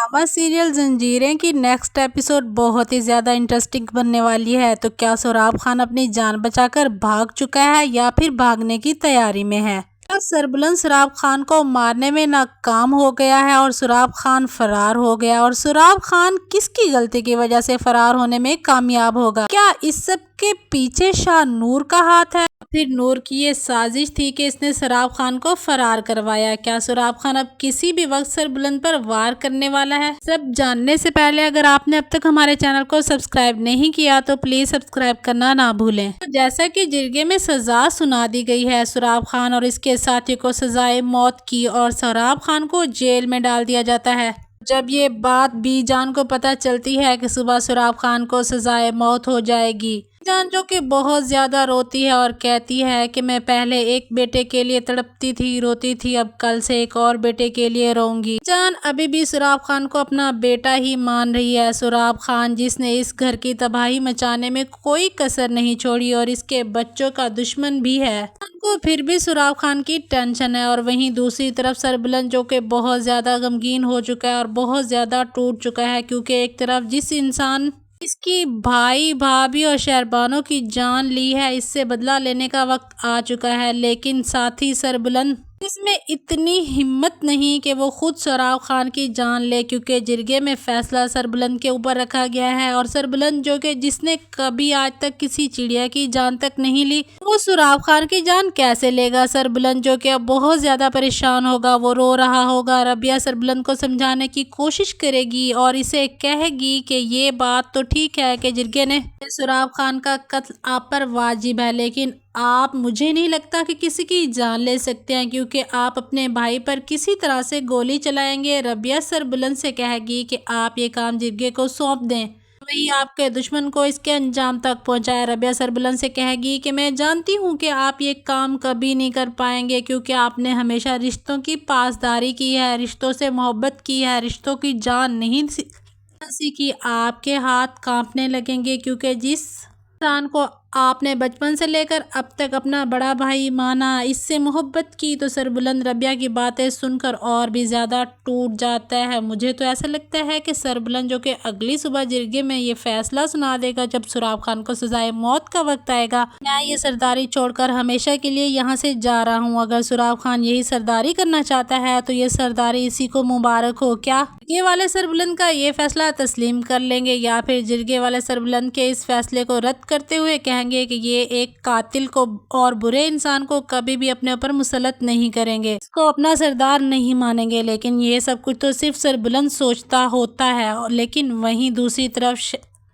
Drama serial जंजीरें की next episode बहुत ही ज्यादा इंटरेस्टिंग बनने वाली है। तो क्या सुराब खान अपनी जान बचाकर भाग चुका है या फिर भागने की तैयारी में है? क्या सरबुलंद सुराब खान को मारने में नाकाम हो गया है और सुराब खान फरार हो गया? और सुराब खान किसकी गलती की वजह से फरार होने में कामयाब होगा? क्या इस सब के पीछे शाहनूर का हाथ है? फिर नूर की ये साजिश थी कि इसने सुराब खान को फरार करवाया? क्या सुराब खान अब किसी भी वक्त सरबुलंद पर वार करने वाला है? सब जानने से पहले अगर आपने अब तक हमारे चैनल को सब्सक्राइब नहीं किया तो प्लीज सब्सक्राइब करना ना भूलें। तो जैसा कि जिरगे में सजा सुना दी गई है सुराब खान और इसके साथी को सजाए मौत की और सुराब खान को जेल में डाल दिया जाता है। जब ये बात बीजान को पता चलती है कि सुबह सुराब खान को सजाए मौत हो जाएगी, बीजान जो कि बहुत ज्यादा रोती है और कहती है कि मैं पहले एक बेटे के लिए तड़पती थी, रोती थी, अब कल से एक और बेटे के लिए रोऊंगी। बीजान अभी भी सुराब खान को अपना बेटा ही मान रही है। सुराब खान जिसने इस घर की तबाही मचाने में कोई कसर नहीं छोड़ी और इसके बच्चों का दुश्मन भी है, को फिर भी सुराब खान की टेंशन है। और वहीं दूसरी तरफ सरबुलंद जो कि बहुत ज्यादा गमगीन हो चुका है और बहुत ज्यादा टूट चुका है, क्योंकि एक तरफ जिस इंसान इसकी भाई भाभी और शहरबानों की जान ली है, इससे बदला लेने का वक्त आ चुका है। लेकिन साथ ही सरबुलंद इसमें इतनी हिम्मत नहीं कि वो खुद सुराब खान की जान ले, क्योंकि जिरगे में फैसला सरबुलंद के ऊपर रखा गया है। और सरबुलंद जो कि जिसने कभी आज तक किसी चिड़िया की जान तक नहीं ली, वो सुराब खान की जान कैसे लेगा? सरबुलंद जो कि अब बहुत ज्यादा परेशान होगा, वो रो रहा होगा। रबिया सरबुलंद को समझाने की कोशिश करेगी और इसे कहेगी कि ये बात तो ठीक है कि जिरगे ने सुराब खान का कत्ल आप पर वाजिब है, लेकिन आप, मुझे नहीं लगता कि किसी की जान ले सकते हैं, क्योंकि आप अपने भाई पर किसी तरह से गोली चलाएंगे। रबिया सरबुलंद से कहेगी कि आप ये काम जिरगे को सौंप दें, वही आपके दुश्मन को इसके अंजाम तक पहुंचाए। रबिया सरबुलंद से कहेगी कि मैं जानती हूं कि आप ये काम कभी नहीं कर पाएंगे, क्योंकि आपने हमेशा रिश्तों की पासदारी की है, रिश्तों से मोहब्बत की है, रिश्तों की जान नहीं सीखी। आपके हाथ कांपने लगेंगे, क्योंकि जिस इंसान को आपने बचपन से लेकर अब तक अपना बड़ा भाई माना, इससे मोहब्बत की, तो सरबुलंद रबिया की बातें सुनकर और भी ज़्यादा टूट जाता है। मुझे तो ऐसा लगता है कि सरबुलंद जो कि अगली सुबह जिरगे में ये फैसला सुना देगा जब सुराब खान को सजाए मौत का वक्त आएगा, मैं ये सरदारी छोड़कर हमेशा के लिए यहाँ से जा रहा हूँ। अगर सुराब खान यही सरदारी करना चाहता है तो ये सरदारी इसी को मुबारक हो। क्या जिरगे वाले सरबुलंद का ये फैसला तस्लीम कर लेंगे या फिर जिरगे वाले सरबुलंद के इस फैसले को रद्द करते हुए कहेंगे कि ये एक कातिल को और बुरे इंसान को कभी भी अपने ऊपर मुसलत नहीं करेंगे, इसको अपना सरदार नहीं मानेंगे? लेकिन ये सब कुछ तो सिर्फ सरबुलंद सोचता होता है। लेकिन वहीं दूसरी तरफ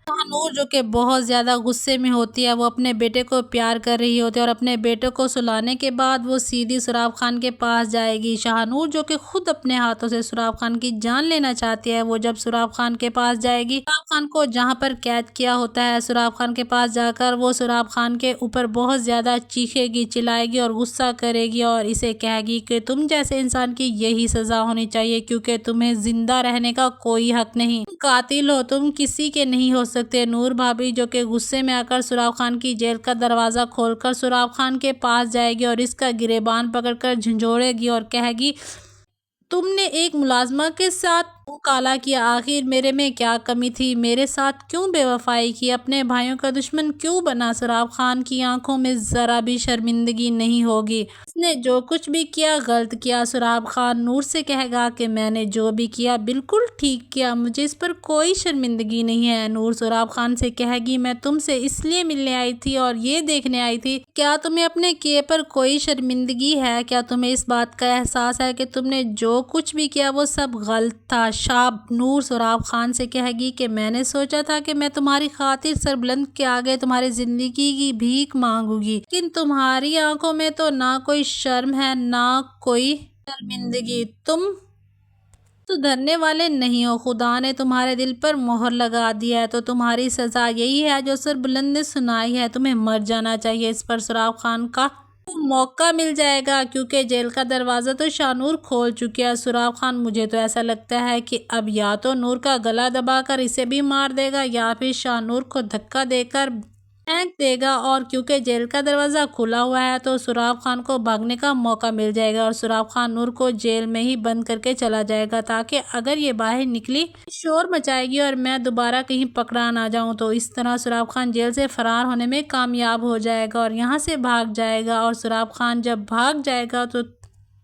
शाहनूर जो कि बहुत ज़्यादा गुस्से में होती है, वो अपने बेटे को प्यार कर रही होती है और अपने बेटे को सुलाने के बाद वो सीधी सुराब खान के पास जाएगी। शाहनूर जो कि खुद अपने हाथों से सुराब खान की जान लेना चाहती है, वो जब सुराब खान के पास जाएगी, सुराब खान को जहाँ पर कैद किया होता है, सुराब खान के पास जाकर वो सुराब खान के ऊपर बहुत ज़्यादा चीखेगी, चिल्लाएगी और गुस्सा करेगी और इसे कहेगी कि तुम जैसे इंसान की यही सज़ा होनी चाहिए, क्योंकि तुम्हें जिंदा रहने का कोई हक नहीं, तुम कातिल हो, तुम किसी के नहीं हो सकते। नूर भाभी जो कि गुस्से में आकर सुराब खान की जेल का दरवाजा खोलकर सुराब खान के पास जाएगी और इसका गिरेबान पकड़कर झंझोड़ेगी और कहेगी, तुमने एक मुलाजमा के साथ मुंह काला किया, आखिर मेरे में क्या कमी थी? मेरे साथ क्यों बेवफाई की? अपने भाइयों का दुश्मन क्यों बना? सुराब खान की आंखों में जरा भी शर्मिंदगी नहीं होगी, इसने जो कुछ भी किया गलत किया। सुराब खान नूर से कहेगा कि मैंने जो भी किया बिल्कुल ठीक किया, मुझे इस पर कोई शर्मिंदगी नहीं है। नूर सुराब खान से कहेगी, मैं तुमसे इसलिए मिलने आई थी और ये देखने आई थी, क्या तुम्हें अपने किए पर कोई शर्मिंदगी है? क्या तुम्हें इस बात का एहसास है कि तुमने जो कुछ भी किया वो सब गलत था? नूर सुराब खान से कहेगी कि मैंने सोचा था कि मैं तुम्हारी खातिर सरबुलंद के आगे तुम्हारी जिंदगी की भीख मांगूंगी, लेकिन तुम्हारी आंखों में तो ना कोई शर्म है ना कोई शर्मिंदगी, तुम सुधरने वाले नहीं हो, खुदा ने तुम्हारे दिल पर मोहर लगा दिया है, तो तुम्हारी सजा यही है जो सरबुलंद ने सुनाई है, तुम्हें मर जाना चाहिए। इस पर सुराब खान का मौका मिल जाएगा, क्योंकि जेल का दरवाज़ा तो शाहनूर खोल चुकी है। सुराब खान, मुझे तो ऐसा लगता है कि अब या तो नूर का गला दबाकर इसे भी मार देगा या फिर शाहनूर को धक्का देकर फेंक देगा और क्योंकि जेल का दरवाज़ा खुला हुआ है तो सुराब खान को भागने का मौका मिल जाएगा और सुराब खान नूर को जेल में ही बंद करके चला जाएगा, ताकि अगर ये बाहर निकली शोर मचाएगी और मैं दोबारा कहीं पकड़ा ना जाऊं। तो इस तरह सुराब खान जेल से फरार होने में कामयाब हो जाएगा और यहाँ से भाग जाएगा। और सुराब खान जब भाग जाएगा तो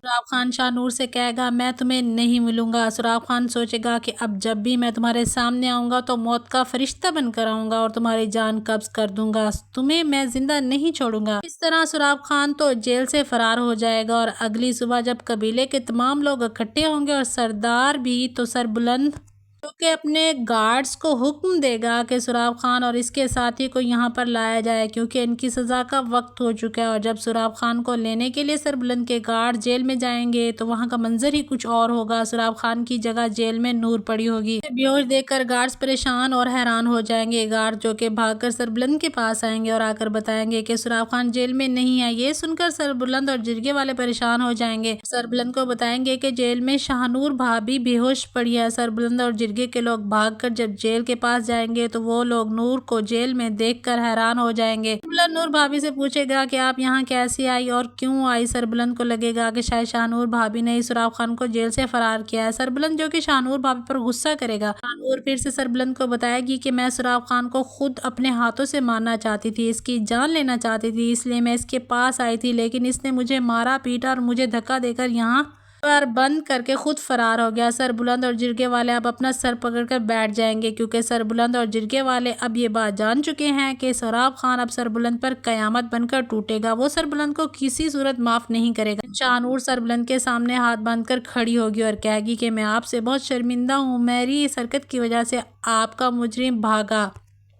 सुराब खान शाहनूर से कहेगा मैं तुम्हें नहीं मिलूंगा। सुराब खान सोचेगा कि अब जब भी मैं तुम्हारे सामने आऊँगा तो मौत का फरिश्ता बनकर आऊँगा और तुम्हारी जान कब्ज कर दूंगा, तुम्हें मैं जिंदा नहीं छोड़ूंगा। इस तरह सुराब खान तो जेल से फरार हो जाएगा। और अगली सुबह जब कबीले के तमाम लोग इकट्ठे होंगे और सरदार भी, तो सरबुलंद जो कि अपने गार्ड्स को हुक्म देगा कि सुराब खान और इसके साथी को यहाँ पर लाया जाए, क्योंकि इनकी सज़ा का वक्त हो चुका है। और जब सुराब खान को लेने के लिए सरबुलंद के गार्ड जेल में जाएंगे तो वहाँ का मंजर ही कुछ और होगा। सुराब खान की जगह जेल में नूर पड़ी होगी। बेहोश देखकर गार्ड्स परेशान और हैरान हो जाएंगे। गार्ड जो कि भागकर सरबुलंद के पास आएंगे और आकर बताएंगे कि सुराब खान जेल में नहीं है। ये सुनकर सरबुलंद और जिरगे वाले परेशान हो जाएंगे। सरबुलंद को बताएंगे कि जेल में शाहनूर भाभी बेहोश पड़ी है। सरबुलंद और जिरगे के लोग भागकर जब जेल के पास जाएंगे तो वो लोग नूर को जेल में देखकर हैरान हो जाएंगे। सरबुलंद नूर भाभी से पूछेगा कि आप यहाँ कैसे आई और क्यों आई। सरबुलंद को लगेगा कि शायद शाहनूर भाभी ने सुराब खान को जेल से फरार किया है। सरबुलंद जो कि शाहनूर भाभी पर गुस्सा करेगा। शाहनूर फिर से सरबुलंद को बताएगी कि मैं सुराब खान को खुद अपने हाथों से मारना चाहती थी, इसकी जान लेना चाहती थी, इसलिए मैं इसके पास आई थी, लेकिन इसने मुझे मारा पीटा और मुझे धक्का देकर यहाँ पर बंद करके खुद फरार हो गया। सरबुलंद और जिरगे वाले अब अपना सर पकड़कर बैठ जाएंगे, क्योंकि सरबुलंद और जिरगे वाले अब ये बात जान चुके हैं कि सुराब खान अब सरबुलंद पर कयामत बनकर टूटेगा। वो सरबुलंद को किसी सूरत माफ नहीं करेगा। शाहनूर सरबुलंद के सामने हाथ बांधकर खड़ी होगी और कहेगी कि मैं आपसे बहुत शर्मिंदा हूँ, मेरी इस हरकत की वजह से आपका मुजरिम भागा।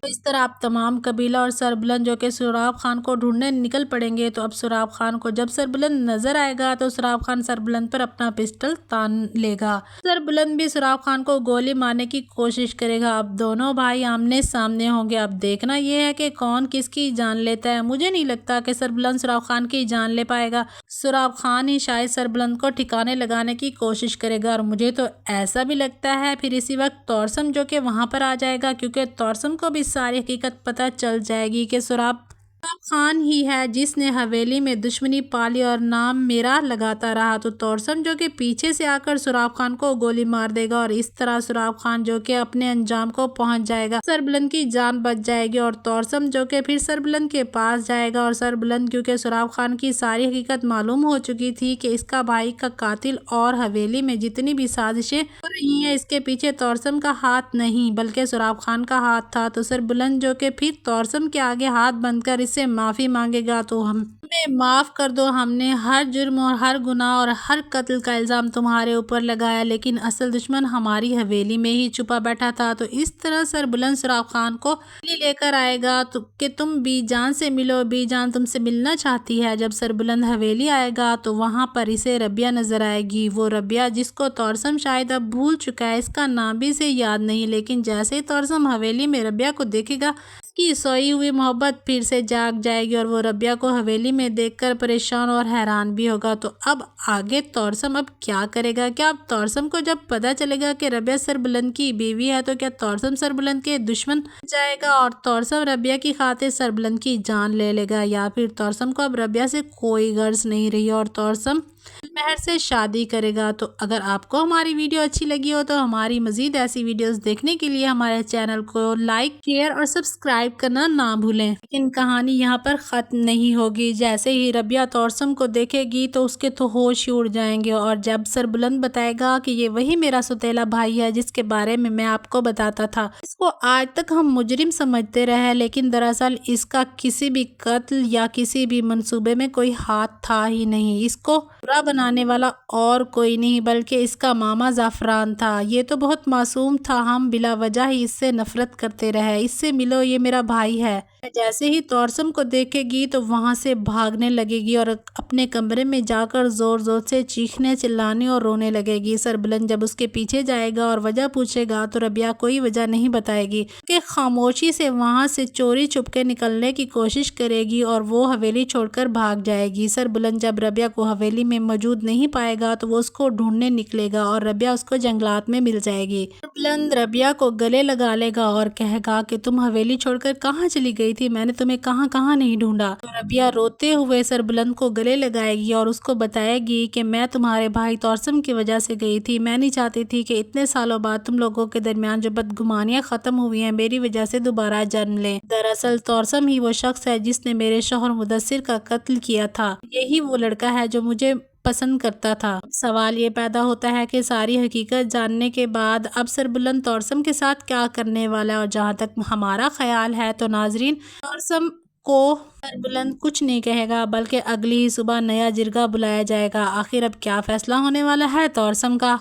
तो इस तरह आप तमाम कबीला और सरबुलंद जो कि सुराब खान को ढूंढने निकल पड़ेंगे। तो अब सुराब खान को जब सरबुलंद नजर आएगा तो सुराब खान सरबुलंद पर अपना पिस्टल तान लेगा। सरबुलंद भी सुराब खान को गोली मारने की कोशिश करेगा। अब दोनों भाई आमने सामने होंगे। अब देखना यह है कि कौन किसकी जान लेता है। मुझे नहीं लगता कि सरबुलंद सुराब खान की जान ले पाएगा। सुराब खान ही शायद सरबुलंद को ठिकाने लगाने की कोशिश करेगा। और मुझे तो ऐसा भी लगता है फिर इसी वक्त तौरसम जो कि वहां पर आ जाएगा, क्योंकि तौरसम को भी सारी हकीकत पता चल जाएगी कि सुराब खान ही है जिसने हवेली में दुश्मनी पाली और नाम मेरा लगाता रहा। तो तौरसम जो कि पीछे से आकर सुराब खान को गोली मार देगा और इस तरह सुराब खान जो कि अपने अंजाम को पहुंच जाएगा। सरबुलंद की जान बच जाएगी और तौरसम जो कि फिर सरबुलंद के पास जाएगा। और सरबुलंद क्योंकि सुराब खान की सारी हकीकत मालूम हो चुकी थी कि इसका भाई का कातिल और हवेली में जितनी भी साजिशें हो रही हैं इसके पीछे तौरसम का हाथ नहीं बल्कि सुराब खान का हाथ था। तो सरबुलंद जो कि फिर तौरसम के आगे हाथ बंधकर से माफ़ी मांगेगा, तो हमें माफ़ कर दो, हमने हर जुर्म और हर गुनाह और हर कत्ल का इल्ज़ाम तुम्हारे ऊपर लगाया, लेकिन असल दुश्मन हमारी हवेली में ही छुपा बैठा था। तो इस तरह सरबुलंद सुराब खान को लेकर आएगा तो कि तुम बीजान से मिलो, बीजान तुमसे मिलना चाहती है। जब सरबुलंद हवेली आएगा तो वहाँ पर इसे रबिया नज़र आएगी। वो रबिया जिसको तौरसम शायद अब भूल चुका है, इसका नाम भी इसे याद नहीं, लेकिन जैसे ही तौरसम हवेली में रबिया को देखेगा की सोई हुई मोहब्बत फिर से जाग जाएगी और वो रबिया को हवेली में देखकर परेशान और हैरान भी होगा। तो अब आगे तौरसम अब क्या करेगा? क्या अब तौरसम को जब पता चलेगा कि रबिया सरबुलंद की बीवी है तो क्या तौरसम सरबुलंद के दुश्मन जाएगा और तौरसम रबिया की खातिर सरबुलंद की जान ले लेगा, या फिर तौरसम को अब रबिया से कोई गर्ज नहीं रही और तौरसम महर से शादी करेगा? तो अगर आपको हमारी वीडियो अच्छी लगी हो तो हमारी मज़ीद ऐसी वीडियोस देखने के लिए हमारे चैनल को लाइक, शेयर और सब्सक्राइब करना ना भूलें। लेकिन कहानी यहाँ पर ख़त्म नहीं होगी। जैसे ही रबिया तौरसम को देखेगी तो उसके तो होश उड़ जाएंगे और जब सरबुलंद बताएगा कि ये वही मेरा सौतेला भाई है जिसके बारे में मैं आपको बताता था, इसको आज तक हम मुजरिम समझते रहे, लेकिन दरअसल इसका किसी भी कत्ल या किसी भी मंसूबे में कोई हाथ था ही नहीं। इसको बुरा बनाने वाला और कोई नहीं बल्कि इसका मामा ज़ाफ़रान था। ये तो बहुत मासूम था, हम बिला वजह ही इससे नफरत करते रहे। इससे मिलो, ये मेरा भाई है। जैसे ही तौरसम को देखेगी तो वहाँ से भागने लगेगी और अपने कमरे में जाकर ज़ोर ज़ोर से चीखने, चिल्लाने और रोने लगेगी। सरबुलंद जब उसके पीछे जाएगा और वजह पूछेगा तो रबिया कोई वजह नहीं बताएगी कि खामोशी से वहाँ से चोरी छुपके निकलने की कोशिश करेगी और वो हवेली छोड़कर भाग जाएगी। सरबुलंद जब रबिया को हवेली में मौजूद नहीं पाएगा तो वो उसको ढूंढने निकलेगा और रबिया उसको जंगलात में मिल जाएगी। सरबुलंद रबिया को गले लगा लेगा और कहेगा कि तुम हवेली छोड़कर कहाँ चली गई گئی تھی، میں نے تمہیں کہاں کہاں نہیں ڈھونڈا۔ تو ربیہ روتے ہوئے سربلند کو گلے لگائے گی اور اس کو بتائے گی کہ میں تمہارے بھائی توسم کی وجہ سے گئی تھی، میں نہیں چاہتی تھی کہ اتنے سالوں بعد تم لوگوں کے درمیان جو بدگمانیاں ختم ہوئی ہیں میری وجہ سے دوبارہ جنم لیں۔ دراصل توسم ہی وہ شخص ہے جس نے میرے شوہر مدثر کا قتل کیا تھا، یہی وہ لڑکا ہے جو مجھے پسند کرتا تھا۔ سوال یہ پیدا ہوتا ہے کہ ساری حقیقت جاننے کے بعد اب سربلند توسم کے ساتھ کیا کرنے والا ہے، اور جہاں تک ہمارا خیال ہے تو ناظرین، توسم کو سربلند کچھ نہیں کہے گا بلکہ اگلی ہی صبح نیا جرگہ بلایا جائے گا۔ آخر اب کیا فیصلہ ہونے والا ہے توسم کا؟